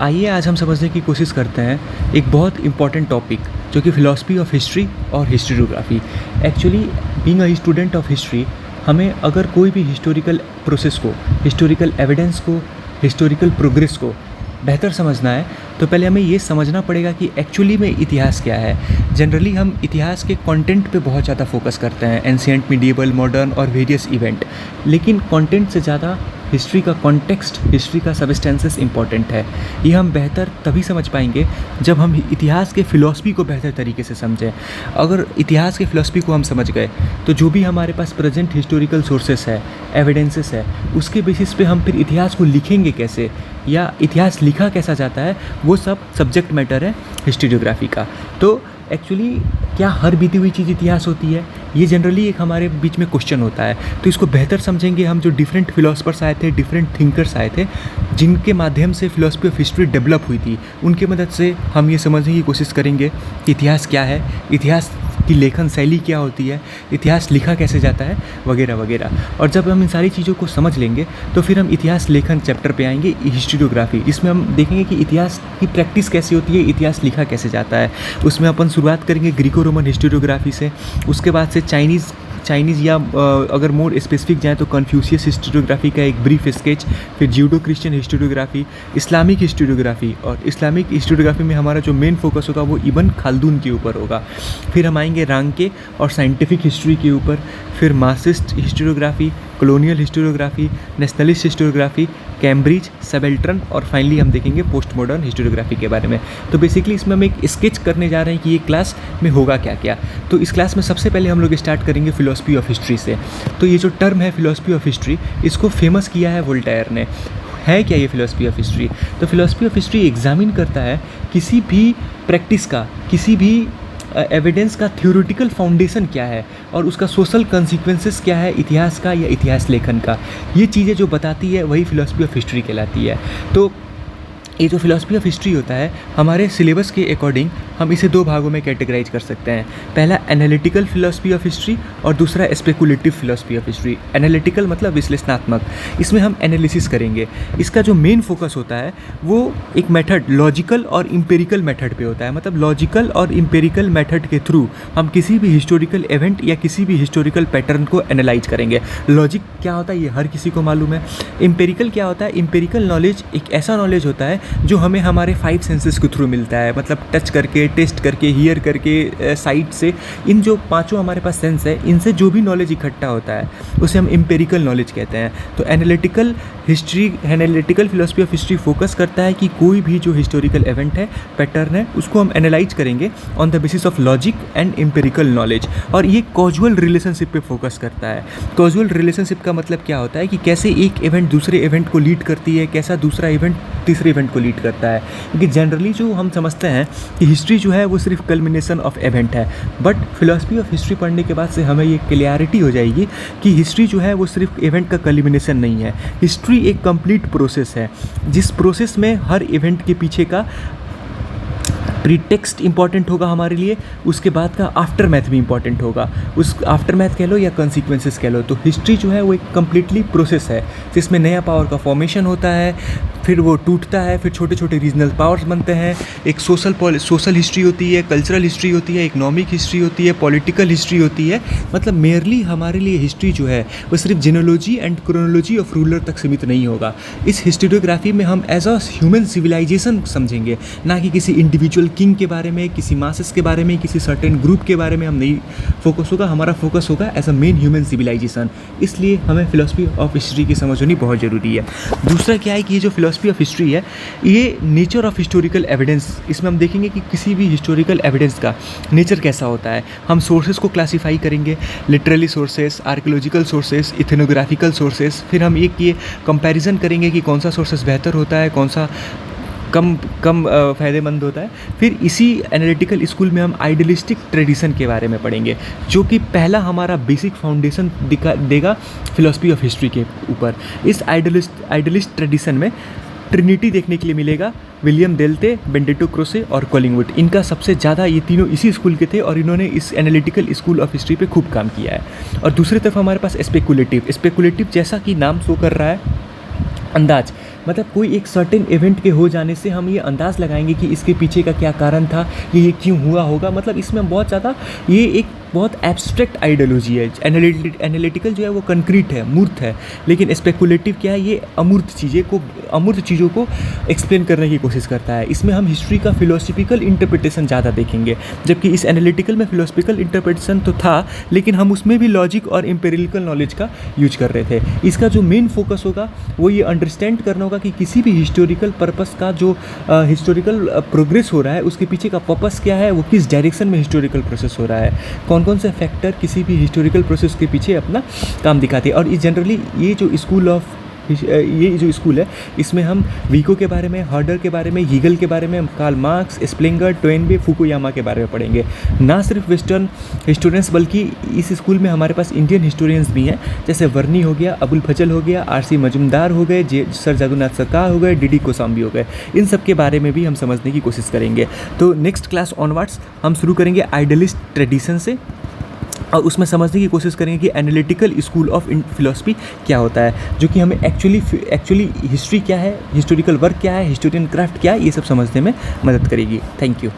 आइए आज हम समझने की कोशिश करते हैं एक बहुत इम्पॉर्टेंट टॉपिक जो कि फ़िलॉसफी ऑफ हिस्ट्री और historiography. Actually being a student of history, हमें अगर कोई भी हिस्टोरिकल प्रोसेस को, हिस्टोरिकल एविडेंस को, हिस्टोरिकल प्रोग्रेस को बेहतर समझना है तो पहले हमें ये समझना पड़ेगा कि एक्चुअली में इतिहास क्या है। जनरली हम इतिहास के कंटेंट पे बहुत ज़्यादा फोकस करते हैं, एंशिएंट, मिडिएवल, मॉडर्न और वेरियस इवेंट, लेकिन कंटेंट से ज़्यादा हिस्ट्री का कॉन्टेक्स्ट, हिस्ट्री का सबस्टेंसेस इंपॉर्टेंट है। ये हम बेहतर तभी समझ पाएंगे जब हम इतिहास के फ़िलॉसफी को बेहतर तरीके से समझें। अगर इतिहास के फ़िलॉसफी को हम समझ गए तो जो भी हमारे पास प्रेजेंट हिस्टोरिकल सोर्सेस है, एविडेंसेस है, उसके बेसिस पे हम फिर इतिहास को लिखेंगे कैसे या इतिहास लिखा कैसा जाता है, वो सब सब्जेक्ट मैटर है हिस्टोरियोग्राफी का। तो एक्चुअली क्या हर बीती हुई चीज़ इतिहास होती है? ये जनरली एक हमारे बीच में क्वेश्चन होता है। तो इसको बेहतर समझेंगे हम, जो डिफरेंट फिलोसफर्स आए थे, डिफरेंट थिंकर्स आए थे, जिनके माध्यम से फिलोसफी ऑफ हिस्ट्री डेवलप हुई थी, उनके मदद से हम ये समझने की कोशिश करेंगे कि इतिहास क्या है, इतिहास की लेखन शैली क्या होती है, इतिहास लिखा कैसे जाता है, वगैरह वगैरह। और जब हम इन सारी चीज़ों को समझ लेंगे तो फिर हम इतिहास लेखन चैप्टर पे आएंगे, हिस्टोरियोग्राफी, जिसमें हम देखेंगे कि इतिहास की प्रैक्टिस कैसी होती है, इतिहास लिखा कैसे जाता है। उसमें अपन शुरुआत करेंगे ग्रीको रोमन हिस्टोरियोग्राफी से, उसके बाद से चाइनीज़ या अगर मोर स्पेसिफिक जाएँ तो कन्फ्यूशियस हिस्टोरियोग्राफी का एक ब्रीफ स्केच, फिर judo Christian historiography, Islamic historiography, और इस्लामिक हिस्टोरियोग्राफी में हमारा जो मेन फोकस होगा वो इब्न खाल्दून के ऊपर होगा। फिर हम आएंगे रांके और साइंटिफिक हिस्ट्री के ऊपर, फिर Marxist historiography, colonial historiography, nationalist historiography, Cambridge, subaltern, और फाइनली हम देखेंगे पोस्ट मॉडर्न हिस्टोरियोग्राफी के बारे में। तो बेसिकली इसमें हम एक स्केच करने जा रहे हैं कि ये क्लास में होगा क्या क्या। तो इस क्लास में सबसे पहले हम लोग स्टार्ट करेंगे फ़िलॉसफी ऑफ हिस्ट्री से। तो ये जो टर्म है फ़िलॉसफी ऑफ हिस्ट्री, इसको फेमस किया है वोल्टेयर ने। है क्या ये फ़िलॉसफी ऑफ हिस्ट्री? तो फ़िलॉसफी ऑफ हिस्ट्री एग्जामिन करता है किसी भी प्रैक्टिस का, किसी भी एविडेंस का थ्योरेटिकल फाउंडेशन क्या है और उसका सोशल कंसिक्वेंसेस क्या है इतिहास का या इतिहास लेखन का। ये चीज़ें जो बताती है वही फ़िलॉसफी ऑफ हिस्ट्री कहलाती है। तो ये जो फ़िलॉसफी ऑफ हिस्ट्री होता है, हमारे सिलेबस के अकॉर्डिंग हम इसे दो भागों में कैटेगराइज कर सकते हैं। पहला एनालिटिकल फ़िलॉसफी ऑफ हिस्ट्री और दूसरा speculative philosophy of history. Analytical मतलब विश्लेषणात्मक, इसमें हम एनालिसिस करेंगे। इसका जो मेन फोकस होता है वो एक मेथड, लॉजिकल और इम्पेरिकल मेथड पे होता है। मतलब लॉजिकल और इम्पेरिकल मेथड के थ्रू हम किसी भी हिस्टोरिकल इवेंट या किसी भी हिस्टोरिकल पैटर्न को एनालाइज करेंगे। लॉजिक क्या होता है ये हर किसी को मालूम है। इम्पेरिकल क्या होता है? इम्पेरिकल नॉलेज एक ऐसा नॉलेज होता है जो हमें हमारे 5 सेंसेस के थ्रू मिलता है। मतलब टच करके, टेस्ट करके, हियर करके, साइट से, इन जो पांचों हमारे पास सेंस है, इनसे जो भी नॉलेज इकट्ठा होता है उसे हम इम्पेरिकल नॉलेज कहते हैं। तो analytical philosophy of history focus करता है कि कोई भी जो हिस्टोरिकल इवेंट है, पैटर्न है, उसको हम एनालाइज करेंगे on the basis of logic and empirical knowledge. और ये कॉजुअल रिलेशनशिप पे फोकस करता है। कॉजुअल रिलेशनशिप का मतलब क्या होता है कि कैसे एक इवेंट दूसरे इवेंट को लीड करती है, कैसा दूसरा इवेंट तीसरे इवेंट को लीड करता है। क्योंकि जनरली जो हम समझते हैं कि हिस्ट्री जो है वो सिर्फ कल्मिनेशन ऑफ इवेंट है, बट फिलॉसफी ऑफ हिस्ट्री पढ़ने के बाद से हमें ये क्लियरिटी हो जाएगी कि हिस्ट्री जो है वो सिर्फ इवेंट का कल्मिनेशन नहीं है। हिस्ट्री एक कंप्लीट प्रोसेस है, जिस प्रोसेस में हर इवेंट के पीछे का प्रीटेक्स्ट इंपॉर्टेंट होगा हमारे लिए, उसके बाद का आफ्टर मैथ भी इंपॉर्टेंट होगा। उस आफ्टर मैथ कह लो या कॉन्सिक्वेंसेस कह लो। तो हिस्ट्री जो है वो एक कम्प्लीटली प्रोसेस है जिसमें नया पावर का फॉर्मेशन होता है, फिर वो टूटता है, फिर छोटे छोटे रीजनल पावर्स बनते हैं। एक सोशल हिस्ट्री होती है, कल्चरल हिस्ट्री होती है, इकोनॉमिक हिस्ट्री होती है, पॉलिटिकल हिस्ट्री होती है। मतलब मेयरली हमारे लिए हिस्ट्री जो है वो सिर्फ genealogy and chronology of ruler तक सीमित नहीं होगा। इस हिस्टोरियोग्राफी में हम एज अ ह्यूमन सिविलाइजेशन समझेंगे, ना कि किसी इंडिविजुअल किंग के बारे में, किसी मासेस के बारे में, किसी सर्टेन ग्रुप के बारे में हम नहीं फोकस होगा। हमारा फोकस होगा as a man human civilisation. इसलिए हमें फिलॉसफी ऑफ हिस्ट्री की समझ होनी बहुत ज़रूरी है। दूसरा क्या है कि ये जो फिलॉसफी ऑफ हिस्ट्री है, ये नेचर ऑफ हिस्टोरिकल एविडेंस, इसमें हम देखेंगे कि किसी भी हिस्टोरिकल एविडेंस का नेचर कैसा होता है। हम सोर्सेज को क्लासीफाई करेंगे, literary sources, archaeological sources, ethnographical sources. फिर हम एक ये कंपैरिजन करेंगे कि कौन सा सोर्सेज बेहतर होता है, कौन सा कम फ़ायदेमंद होता है। फिर इसी एनालिटिकल स्कूल में हम आइडियलिस्टिक ट्रेडिशन के बारे में पढ़ेंगे, जो कि पहला हमारा बेसिक फाउंडेशन देगा फिलॉसफी ऑफ हिस्ट्री के ऊपर। इस आइडियलिस्ट ट्रेडिशन में ट्रिनिटी देखने के लिए मिलेगा, विलियम डेल्टे, बेनेडिक्टो क्रोसे और कॉलिंगवुड। इनका सबसे ज़्यादा, ये तीनों इसी स्कूल के थे और इन्होंने इस एनालिटिकल स्कूल ऑफ हिस्ट्री पे खूब काम किया है। और दूसरी तरफ हमारे पास स्पेकुलेटिव जैसा कि नाम शो कर रहा है, अंदाज, मतलब कोई एक सर्टेन इवेंट के हो जाने से हम ये अंदाज़ लगाएंगे कि इसके पीछे का क्या कारण था, ये क्यों हुआ होगा। मतलब इसमें बहुत ज़्यादा ये एक बहुत एब्स्ट्रैक्ट आइडियोलॉजी है। एनालिटिकल जो है वो कंक्रीट है, मूर्त है, लेकिन स्पेकुलेटिव क्या है, ये अमूर्त चीज़ों को एक्सप्लेन करने की कोशिश करता है। इसमें हम हिस्ट्री का फिलोसफिकल इंटरप्रिटेशन ज़्यादा देखेंगे, जबकि इस एनालिटिकल में फिलोसफिकल इंटरप्रिटेशन तो था, लेकिन हम उसमें भी लॉजिक और एम्पिरिकल नॉलेज का यूज कर रहे थे। इसका जो मेन फोकस होगा वो ये अंडरस्टैंड करना होगा कि किसी भी हिस्टोरिकल पर्पस का जो हिस्टोरिकल प्रोग्रेस हो रहा है उसके पीछे का पर्पस क्या है, वो किस डायरेक्शन में हिस्टोरिकल प्रोसेस हो रहा है, कौन कौन से फैक्टर किसी भी हिस्टोरिकल प्रोसेस के पीछे अपना काम दिखाते हैं। और ये जनरली ये जो स्कूल है इसमें हम विको के बारे में, हर्डर के बारे में, हीगल के बारे में, कार्ल मार्क्स, स्प्लिंगर, टोइनबे, फुकुयामा के बारे में पढ़ेंगे। ना सिर्फ वेस्टर्न हिस्टोरियंस बल्कि इस स्कूल में हमारे पास इंडियन हिस्टोरियंस भी हैं, जैसे वर्नी हो गया, अबुल फजल हो गया, आर सी मजुमदार हो गए, सर जादूनाथ सरकार हो गए, डी डी कोसाम्बी हो गए। इन सब के बारे में भी हम समझने की कोशिश करेंगे। तो नेक्स्ट क्लास ऑनवर्ड्स हम शुरू करेंगे आइडियलिस्ट ट्रेडिशन से, और उसमें समझने की कोशिश करेंगे कि एनालिटिकल स्कूल ऑफ फिलोसफी क्या होता है, जो कि हमें एक्चुअली हिस्ट्री क्या है, हिस्टोरिकल वर्क क्या है, हिस्टोरियन क्राफ्ट क्या है, ये सब समझने में मदद करेगी। Thank you.